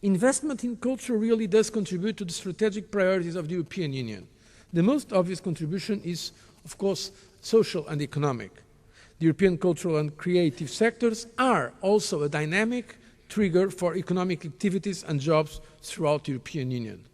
Investment in culture really does contribute to the strategic priorities of the European Union. The most obvious contribution is, of course, social and economic. The European cultural and creative sectors are also a dynamic trigger for economic activities and jobs throughout the European Union.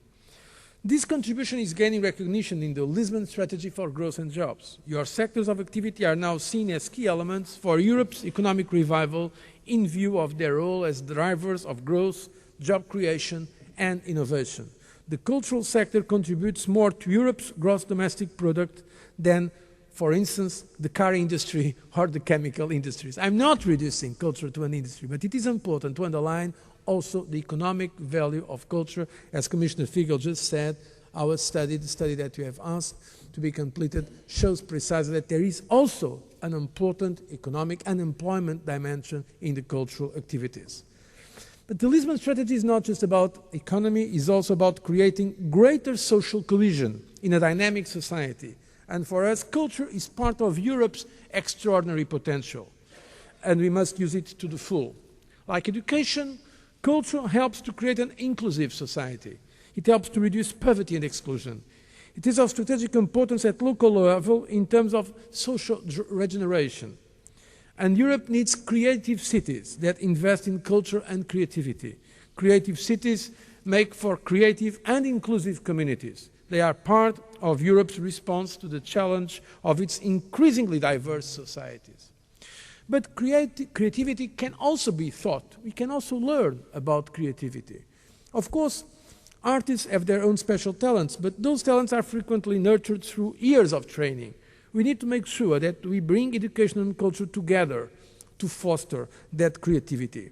This contribution is gaining recognition in the Lisbon Strategy for Growth and Jobs. Your sectors of activity are now seen as key elements for Europe's economic revival in view of their role as drivers of growth, job creation and innovation. The cultural sector contributes more to Europe's gross domestic product than, for instance, the car industry or the chemical industries. I'm not reducing culture to an industry, but it is important to underline also the economic value of culture. As Commissioner Figel just said, our study, the study that we have asked to be completed, shows precisely that there is also an important economic and employment dimension in the cultural activities. But the Lisbon strategy is not just about economy, it's also about creating greater social cohesion in a dynamic society. And for us, culture is part of Europe's extraordinary potential, and we must use it to the full. Like education, culture helps to create an inclusive society. It helps to reduce poverty and exclusion. It is of strategic importance at local level in terms of social regeneration. And Europe needs creative cities that invest in culture and creativity. Creative cities make for creative and inclusive communities. They are part of Europe's response to the challenge of its increasingly diverse societies. But creativity can also be taught. We can also learn about creativity. Of course, artists have their own special talents, but those talents are frequently nurtured through years of training. We need to make sure that we bring education and culture together to foster that creativity.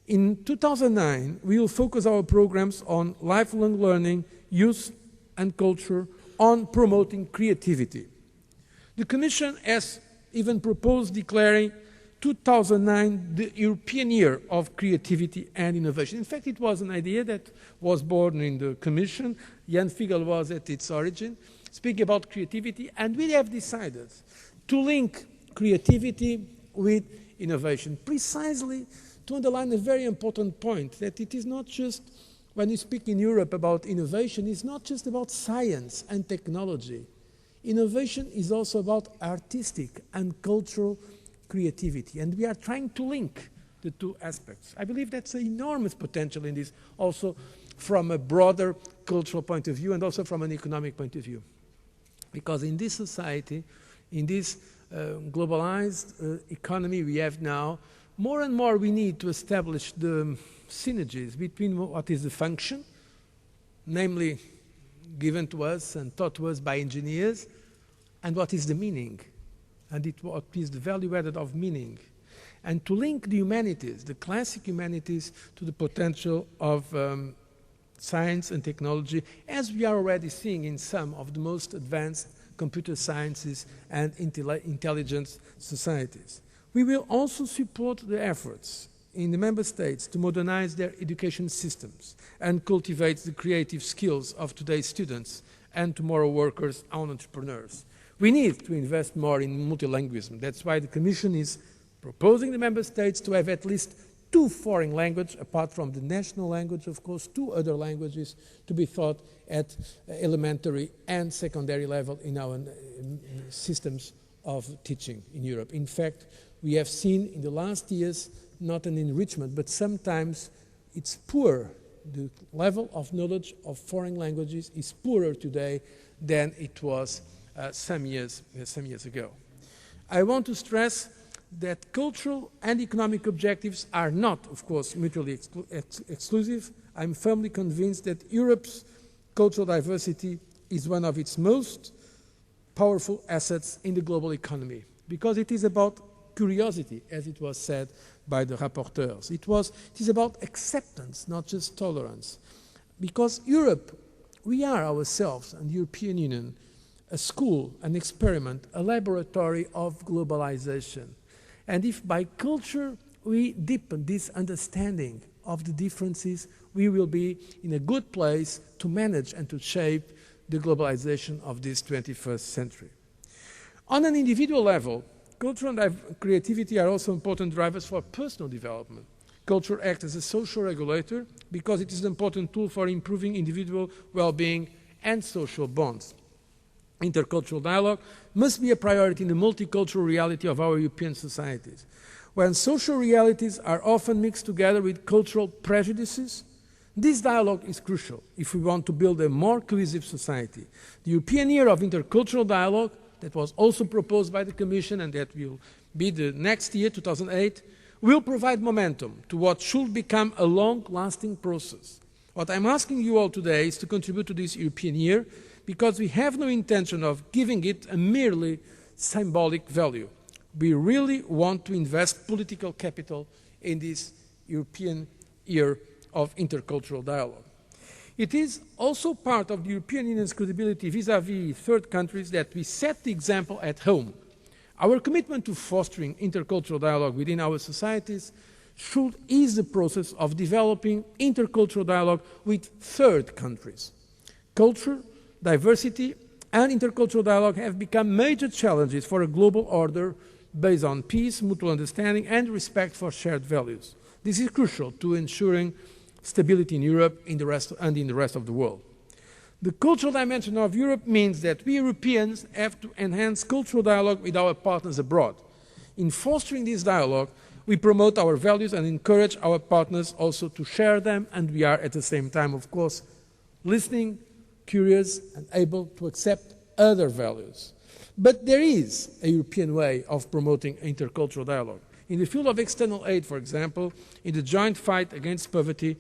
In 2009, we will focus our programs on lifelong learning, youth and culture, on promoting creativity. The Commission has even proposed declaring 2009 the European Year of Creativity and Innovation. In fact, it was an idea that was born in the Commission. Jan Figel was at its origin, speaking about creativity, and we have decided to link creativity with innovation, precisely to underline a very important point, that it is not just, when we speak in Europe about innovation, it's not just about science and technology. Innovation is also about artistic and cultural creativity, and we are trying to link the two aspects. I believe that's an enormous potential in this, also from a broader cultural point of view and also from an economic point of view. Because in this society, in this globalized economy we have now, more and more we need to establish the synergies between what is the function, namely given to us and taught to us by engineers, and what is the meaning, and what is the value added of meaning. And to link the humanities, the classic humanities, to the potential of science and technology, as we are already seeing in some of the most advanced computer sciences and intelligence societies. We will also support the efforts in the member states to modernize their education systems and cultivate the creative skills of today's students and tomorrow workers and entrepreneurs. We need to invest more in multilingualism. That's why the Commission is proposing the member states to have at least 2 foreign languages, apart from the national language, of course, 2 other languages to be taught at elementary and secondary level in our systems of teaching in Europe. In fact, we have seen in the last years not an enrichment, but sometimes it's poor. The level of knowledge of foreign languages is poorer today than it was some years ago. I want to stress that cultural and economic objectives are not, of course, mutually exclusive. I'm firmly convinced that Europe's cultural diversity is one of its most powerful assets in the global economy, because it is about curiosity, as it was said by the rapporteurs. It is about acceptance, not just tolerance. Because Europe, we are ourselves, and the European Union, a school, an experiment, a laboratory of globalization. And if by culture we deepen this understanding of the differences, we will be in a good place to manage and to shape the globalization of this 21st century. On an individual level, culture and creativity are also important drivers for personal development. Culture acts as a social regulator because it is an important tool for improving individual well-being and social bonds. Intercultural dialogue must be a priority in the multicultural reality of our European societies. When social realities are often mixed together with cultural prejudices, this dialogue is crucial if we want to build a more cohesive society. The European Year of Intercultural Dialogue, that was also proposed by the Commission and that will be the next year, 2008, will provide momentum to what should become a long-lasting process. What I'm asking you all today is to contribute to this European Year because we have no intention of giving it a merely symbolic value. We really want to invest political capital in this European Year of Intercultural Dialogue. It is also part of the European Union's credibility vis-à-vis third countries that we set the example at home. Our commitment to fostering intercultural dialogue within our societies should ease the process of developing intercultural dialogue with third countries. Culture, diversity, and intercultural dialogue have become major challenges for a global order based on peace, mutual understanding, and respect for shared values. This is crucial to ensuring stability in Europe and in the rest of the world. The cultural dimension of Europe means that we Europeans have to enhance cultural dialogue with our partners abroad. In fostering this dialogue, we promote our values and encourage our partners also to share them, and we are at the same time, of course, listening, curious, and able to accept other values. But there is a European way of promoting intercultural dialogue. In the field of external aid, for example, in the joint fight against poverty,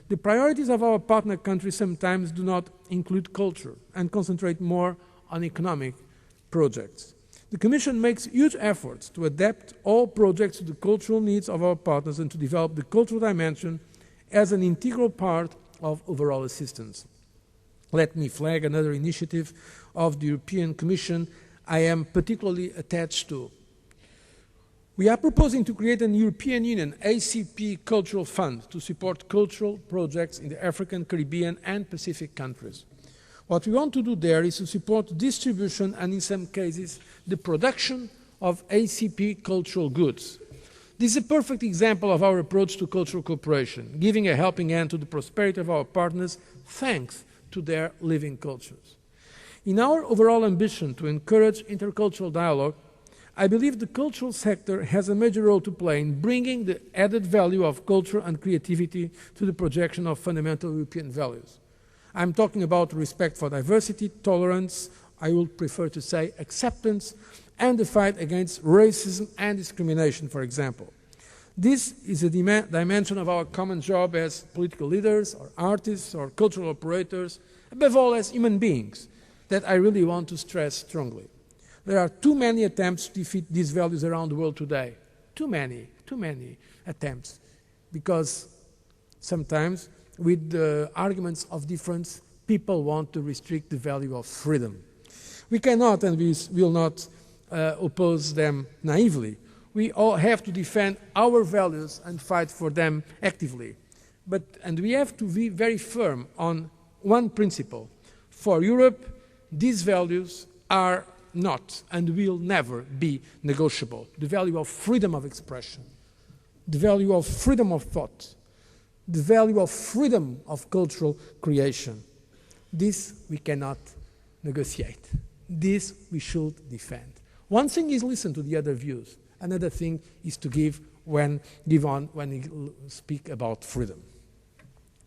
the priorities of our partner countries sometimes do not include culture and concentrate more on economic projects. The Commission makes huge efforts to adapt all projects to the cultural needs of our partners and to develop the cultural dimension as an integral part of overall assistance. Let me flag another initiative of the European Commission I am particularly attached to. We are proposing to create an European Union ACP Cultural Fund to support cultural projects in the African, Caribbean and Pacific countries. What we want to do there is to support distribution and, in some cases, the production of ACP cultural goods. This is a perfect example of our approach to cultural cooperation, giving a helping hand to the prosperity of our partners thanks to their living cultures. In our overall ambition to encourage intercultural dialogue, I believe the cultural sector has a major role to play in bringing the added value of culture and creativity to the projection of fundamental European values. I'm talking about respect for diversity, tolerance, I would prefer to say acceptance, and the fight against racism and discrimination, for example. This is a dimension of our common job as political leaders, or artists, or cultural operators, above all as human beings, that I really want to stress strongly. There are too many attempts to defeat these values around the world today. Too many attempts. Because sometimes with the arguments of difference, people want to restrict the value of freedom. We cannot and we will not oppose them naively. We all have to defend our values and fight for them actively. And we have to be very firm on one principle. For Europe, these values are not and will never be negotiable. The value of freedom of expression, the value of freedom of thought, the value of freedom of cultural creation. This we cannot negotiate. This we should defend. One thing is listen to the other views. Another thing is to give on when we speak about freedom.